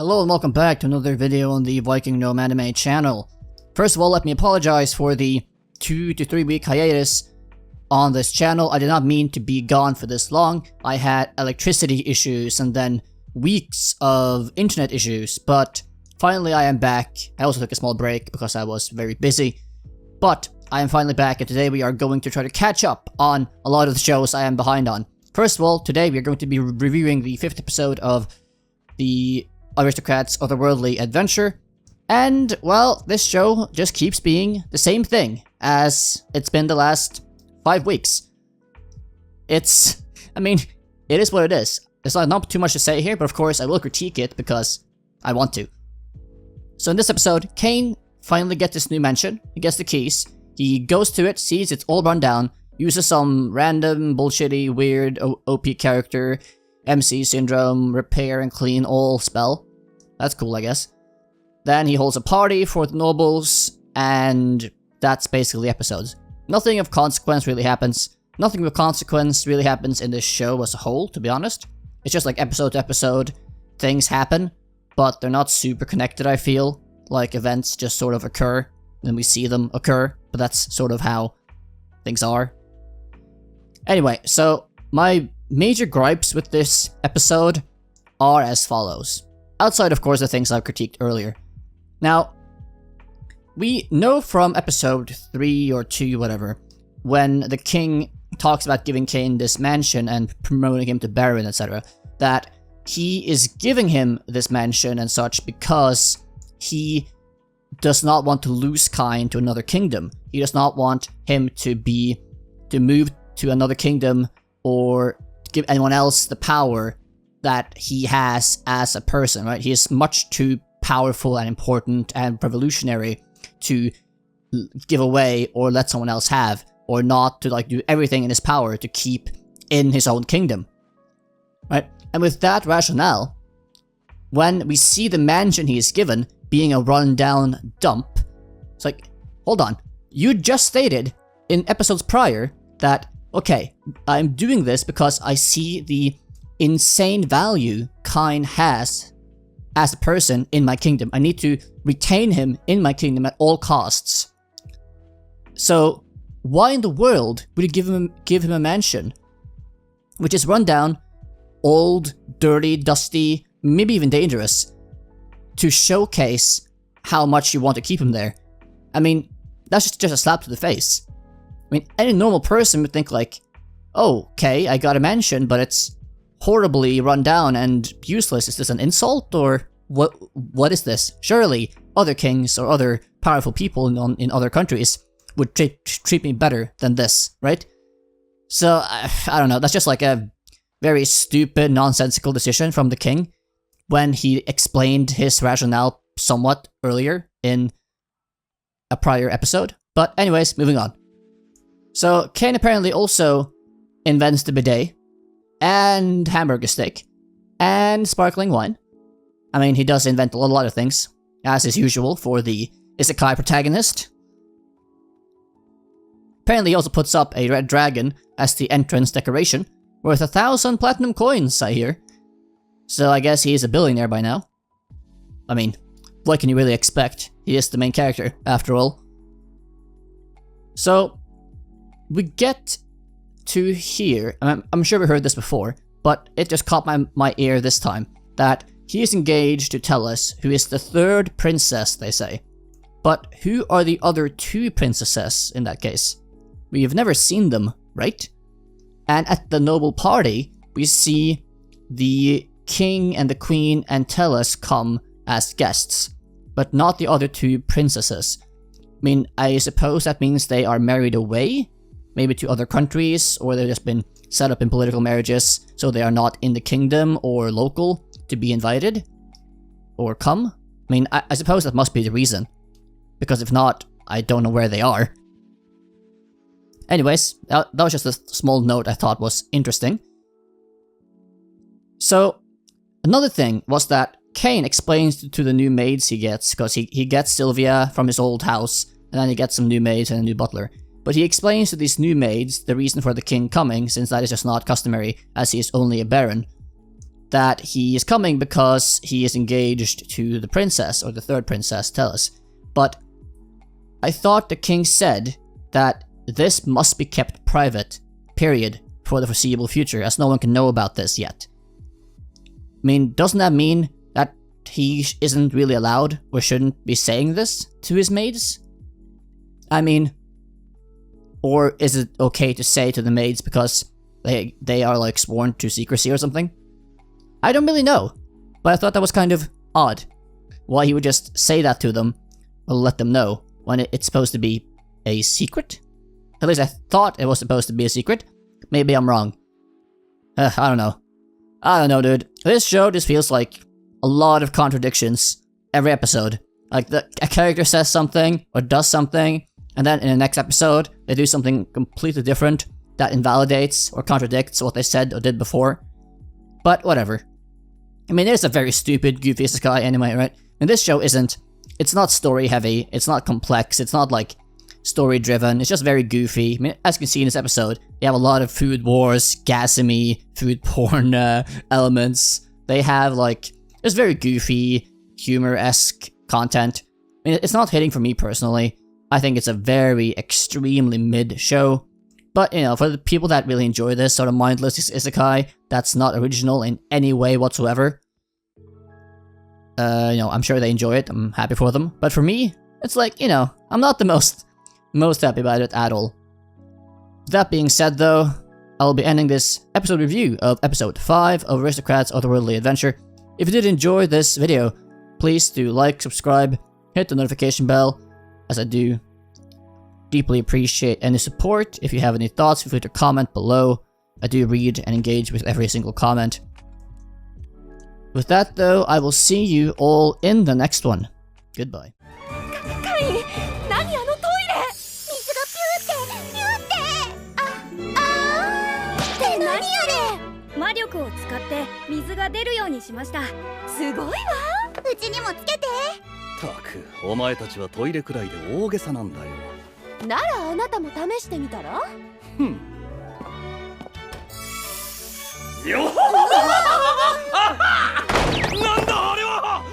Hello and welcome back to another video on the VikingGnomeAnime channel. First of all, let me apologize for the 2 to 3 week hiatus on this channel. I did not mean to be gone for this long. I had electricity issues and then weeks of internet issues, but finally I am back. I also took a small break because I was very busy, but I am finally back, and today we are going to try to catch up on a lot of the shows I am behind on. First of all, today we are going to be reviewing the 5th episode of the Aristocrat's Otherworldly adventure, and, well, this show just keeps being the same thing as it's been the last 5 weeks. It is what it is. There's not too much to say here, but of course I will critique it because I want to. So in this episode, Cain finally gets this new mansion. He gets the keys. He goes to it, sees it's all run down, uses some random, bullshitty, weird OP character, MC syndrome, repair and clean all spell. That's cool, I guess. Then he holds a party for the nobles, and that's basically the episodes. Nothing of consequence really happens. Nothing of consequence really happens in this show as a whole, to be honest. It's just like episode to episode, things happen, but they're not super connected, I feel. Like, events just sort of occur, and we see them occur, but that's sort of how things are. Anyway, so my major gripes with this episode are as follows. Outside, of course, the things I've critiqued earlier. Now, we know from episode 3 or 2, whatever, when the king talks about giving Cain this mansion and promoting him to Baron, etc., that he is giving him this mansion and such because he does not want to lose Cain to another kingdom. He does not want him to move to another kingdom or give anyone else the power that he has as a person, right? He is much too powerful and important and revolutionary to give away or let someone else have, or not to do everything in his power to keep in his own kingdom, right? And with that rationale, when we see the mansion he is given being a run-down dump, it's like, hold on, you just stated in episodes prior that, okay, I'm doing this because I see the insane value Cain has as a person in my kingdom. I need to retain him in my kingdom at all costs. So why in the world would you give him a mansion which is run down, old, dirty, dusty, maybe even dangerous, to showcase how much you want to keep him there? I mean, that's just a slap to the face. I mean, any normal person would think like, oh, okay, I got a mansion, but it's horribly run down and useless. Is this an insult, or what is this? Surely other kings or other powerful people in other countries would treat me better than this, right? So, I don't know, that's just like a very stupid, nonsensical decision from the king when he explained his rationale somewhat earlier in a prior episode. But anyways, moving on. So, Cain apparently also invents the bidet, and hamburger steak, and sparkling wine. I mean, he does invent a lot of things, as is usual for the Isekai protagonist. Apparently he also puts up a red dragon as the entrance decoration, worth 1,000 platinum coins, I hear. So I guess he is a billionaire by now. I mean, what can you really expect? He is the main character, after all. So, we get to here, I'm sure we heard this before, but it just caught my ear this time, that he is engaged to Tellus, who is the 3rd princess, they say. But who are the other 2 princesses in that case? We've never seen them, right? And at the noble party, we see the king and the queen and Tellus come as guests, but not the other 2 princesses. I mean, I suppose that means they are married away? Maybe to other countries, or they've just been set up in political marriages, so they are not in the kingdom or local to be invited or come. I mean, I suppose that must be the reason, because if not, I don't know where they are. Anyways, that was just a small note I thought was interesting. So, another thing was that Cain explains to the new maids he gets, because he gets Sylvia from his old house, and then he gets some new maids and a new butler. But he explains to these new maids the reason for the king coming, since that is just not customary, as he is only a baron. that he is coming because he is engaged to the princess, or the third princess, Tellus. But I thought the king said that this must be kept private, period, for the foreseeable future, as no one can know about this yet. I mean, doesn't that mean that he isn't really allowed, or shouldn't be saying this to his maids? I mean, or is it okay to say to the maids because they are like sworn to secrecy or something? I don't really know, but I thought that was kind of odd. Why he would just say that to them, or let them know, when it's supposed to be a secret? At least I thought it was supposed to be a secret. Maybe I'm wrong. I don't know. I don't know, dude. This show just feels like a lot of contradictions every episode. Like, a character says something, or does something, and then in the next episode, they do something completely different that invalidates or contradicts what they said or did before. But whatever. I mean, it's a very stupid, goofy Isekai anime, right? And this show isn't. It's not story heavy, it's not complex, it's not like story driven, it's just very goofy. I mean, as you can see in this episode, they have a lot of food wars, gasmy, food porn elements. They have like, it's very goofy, humor-esque content. I mean, it's not hitting for me personally. I think it's a very extremely mid show. But, you know, for the people that really enjoy this sort of mindless isekai that's not original in any way whatsoever, you know, I'm sure they enjoy it. I'm happy for them. But for me, it's like, you know, I'm not the most happy about it at all. That being said, though, I'll be ending this episode review of episode 5 of Aristocrat's Otherworldly Adventure. If you did enjoy this video, please do like, subscribe, hit the notification bell, as I do deeply appreciate any support. If you have any thoughts, feel free to comment below. I do read and engage with every single comment. With that though, I will see you all in the next one. Goodbye. Cain! 何あのトイレ！水がピューってって何あれ！魔力を使って水が出るようにしました。すごいわ！うちにもつけて。たく、お前たちはトイレくらいで大げさなんだよ。ならあなたも試してみたら？よっ